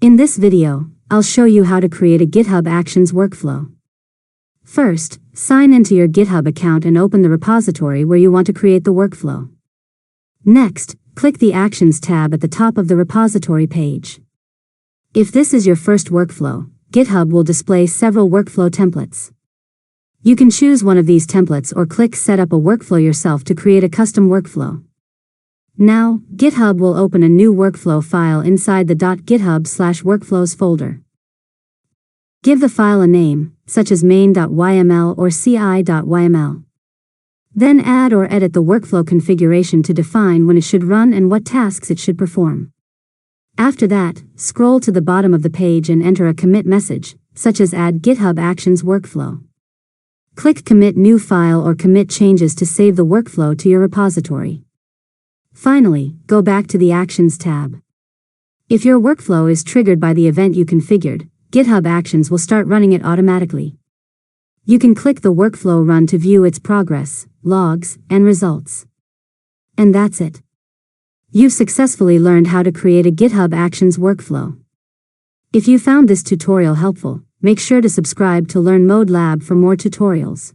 In this video, I'll show you how to create a GitHub Actions workflow. First, sign into your GitHub account and open the repository where you want to create the workflow. Next, click the Actions tab at the top of the repository page. If this is your first workflow, GitHub will display several workflow templates. You can choose one of these templates or click Set up a workflow yourself to create a custom workflow. Now, GitHub will open a new workflow file inside the .github/workflows folder. Give the file a name, such as main.yml or ci.yml. Then add or edit the workflow configuration to define when it should run and what tasks it should perform. After that, scroll to the bottom of the page and enter a commit message, such as Add GitHub Actions Workflow. Click Commit New File or commit changes to save the workflow to your repository. Finally, go back to the Actions tab. If your workflow is triggered by the event you configured, GitHub Actions will start running it automatically. You can click the workflow run to view its progress, logs, and results. And that's it. You've successfully learned how to create a GitHub Actions workflow. If you found this tutorial helpful, make sure to subscribe to Learn Mode Lab for more tutorials.